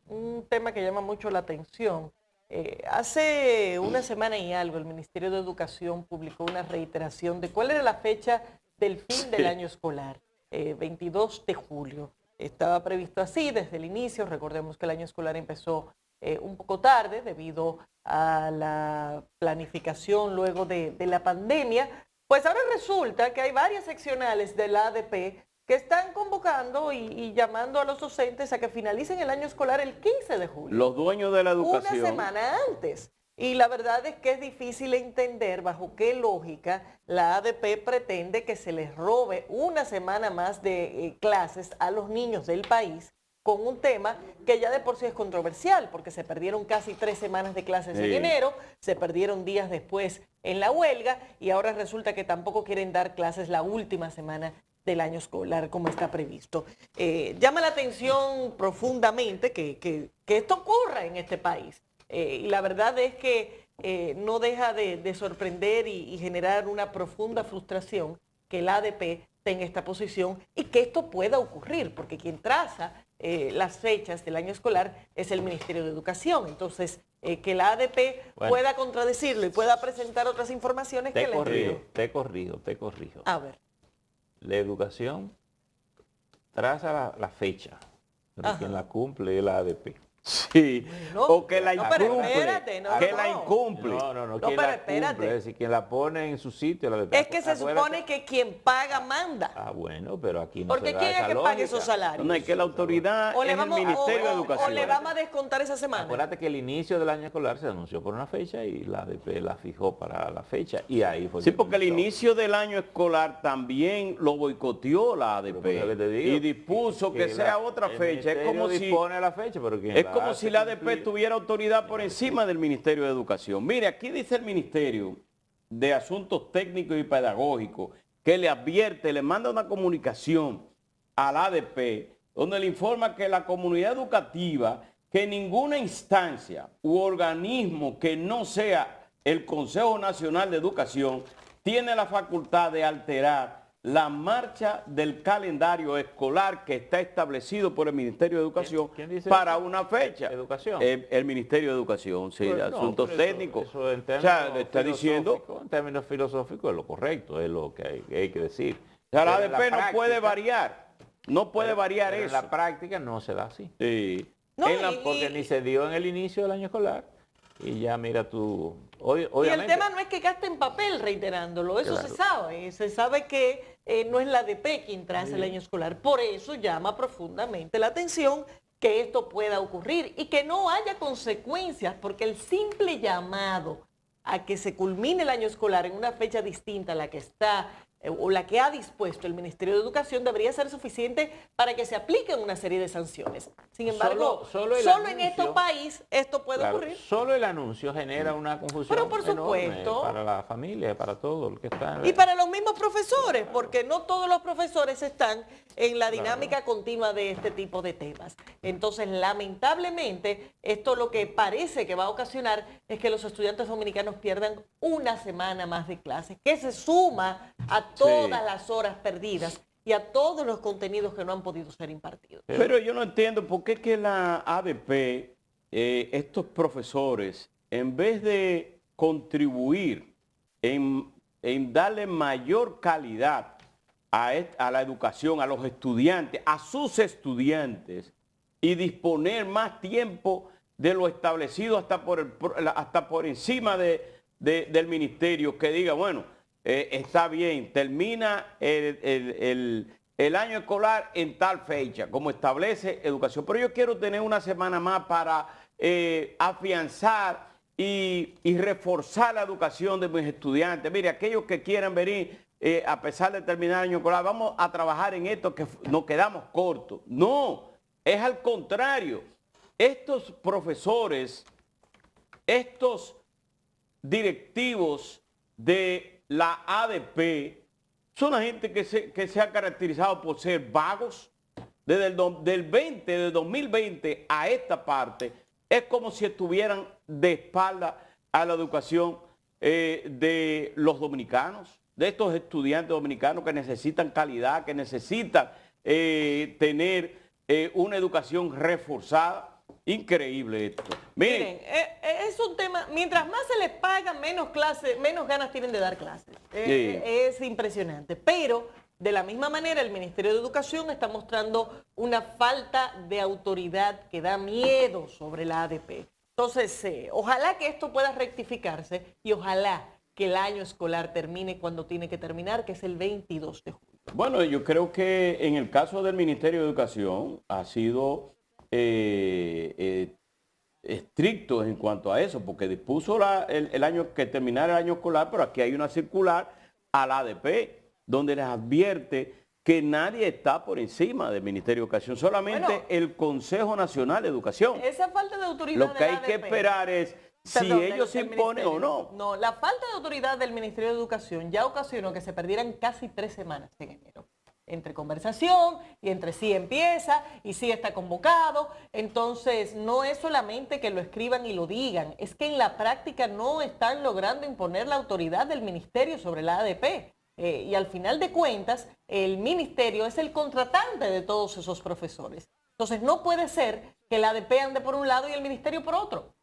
un tema que llama mucho la atención. Hace una semana y algo el Ministerio de Educación publicó una reiteración de cuál era la fecha del fin del año escolar, 22 de julio. Estaba previsto así desde el inicio. Recordemos que el año escolar empezó un poco tarde debido a la planificación luego de la pandemia. Pues ahora resulta que hay varias seccionales de la ADP que están convocando y llamando a los docentes a que finalicen el año escolar el 15 de julio. Los dueños de la educación. Una semana antes. Y la verdad es que es difícil entender bajo qué lógica la ADP pretende que se les robe una semana más de clases a los niños del país con un tema que ya de por sí es controversial, porque se perdieron casi 3 semanas de clases en enero, se perdieron días después en la huelga y ahora resulta que tampoco quieren dar clases la última semana del año escolar como está previsto. Llama la atención profundamente que esto ocurra en este país. Y la verdad es que no deja de sorprender y generar una profunda frustración que el ADP tenga esta posición y que esto pueda ocurrir, porque quien traza las fechas del año escolar es el Ministerio de Educación. Entonces, que la ADP pueda contradecirlo y pueda presentar otras informaciones que le envío. Te corrijo. A ver. La educación traza la fecha, pero quien la cumple es la ADP. Sí, No, o que la no, pero incumple. espérate, no, que no. la incumple. No, quien pero la espérate. cumple, es decir, quien la pone en su sitio. La ADP. Es que se supone que quien paga manda. Ah, bueno, pero aquí no Porque se da ¿quién es esa que lógica. paga esos salarios? No, es que la autoridad es el Ministerio de Educación. O le vamos a descontar esa semana. Acuérdate que el inicio del año escolar se anunció por una fecha y la ADP la fijó para la fecha y ahí fue. Sí, porque el inicio del año escolar también lo boicoteó la ADP y dispuso que sea otra fecha. Es como si dispone la fecha, pero la ADP tuviera autoridad por encima del Ministerio de Educación. Mire, aquí dice el Ministerio de Asuntos Técnicos y Pedagógicos que le advierte, le manda una comunicación a la ADP donde le informa que la comunidad educativa, que ninguna instancia u organismo que no sea el Consejo Nacional de Educación tiene la facultad de alterar la marcha del calendario escolar que está establecido por el Ministerio de Educación para una fecha. ¿Educación? El Ministerio de Educación, sí, de Asuntos Técnicos. Eso en o sea, le está diciendo. En términos filosóficos es lo correcto, es lo que hay que decir. O sea, la ADP no puede variar. No puede variar eso. En la práctica no se da así. Sí. No, porque ni se dio en el inicio del año escolar. Y ya mira tú. Y el tema no es que gasten papel reiterándolo, eso se sabe. Se sabe que no es la ADP quien traza el año escolar. Por eso llama profundamente la atención que esto pueda ocurrir y que no haya consecuencias, porque el simple llamado a que se culmine el año escolar en una fecha distinta a la que está o la que ha dispuesto el Ministerio de Educación debería ser suficiente para que se apliquen una serie de sanciones. Sin embargo, solo en este país esto puede ocurrir. Solo el anuncio genera una confusión. Pero por supuesto. Para la familia, para todo el que está. Y para los mismos profesores, porque no todos los profesores están en la dinámica continua de este tipo de temas. Entonces, lamentablemente, esto lo que parece que va a ocasionar es que los estudiantes dominicanos pierdan una semana más de clases, que se suma a todas las horas perdidas y a todos los contenidos que no han podido ser impartidos. Pero yo no entiendo por qué que la ADP, estos profesores, en vez de contribuir en darle mayor calidad a la educación, a los estudiantes, a sus estudiantes, y disponer más tiempo de lo establecido hasta por encima del ministerio, que diga, bueno, está bien, termina el año escolar en tal fecha, como establece educación. Pero yo quiero tener una semana más para afianzar y reforzar la educación de mis estudiantes. Mire, aquellos que quieran venir, a pesar de terminar el año escolar, vamos a trabajar en esto que nos quedamos cortos. No, es al contrario. Estos profesores, estos directivos de la ADP son la gente que se ha caracterizado por ser vagos. Desde el 2020 a esta parte, es como si estuvieran de espalda a la educación de los dominicanos, de estos estudiantes dominicanos que necesitan calidad, que necesitan tener una educación reforzada. Increíble esto. Miren, es un tema, mientras más se les paga, menos clases, menos ganas tienen de dar clases. Sí. Es impresionante. Pero, de la misma manera, el Ministerio de Educación está mostrando una falta de autoridad que da miedo sobre la ADP. Entonces, ojalá que esto pueda rectificarse y ojalá que el año escolar termine cuando tiene que terminar, que es el 22 de julio. Bueno, yo creo que en el caso del Ministerio de Educación ha sido estricto en cuanto a eso, porque dispuso el año que terminara el año escolar, pero aquí hay una circular a la ADP, donde les advierte que nadie está por encima del Ministerio de Educación, solamente Bueno, el Consejo Nacional de Educación. Esa falta de autoridad Lo que de la hay que ADP, esperar es si perdón, ellos se del imponen o ministerio. no. No, la falta de autoridad del Ministerio de Educación ya ocasionó que se perdieran casi 3 semanas en enero. Entre conversación y entre sí empieza y sí está convocado. Entonces, no es solamente que lo escriban y lo digan, es que en la práctica no están logrando imponer la autoridad del ministerio sobre la ADP. Y al final de cuentas, el ministerio es el contratante de todos esos profesores. Entonces, no puede ser que la ADP ande por un lado y el ministerio por otro.